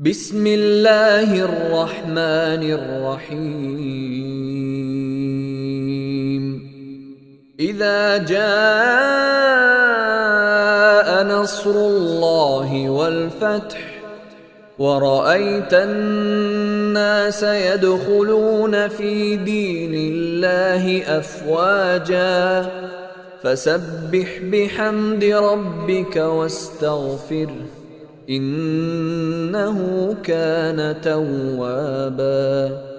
بسم الله الرحمن الرحيم. إذا جاء نصر الله والفتح ورأيت الناس يدخلون في دين الله أفواجا فسبح بحمد ربك واستغفره إنه كان توابا.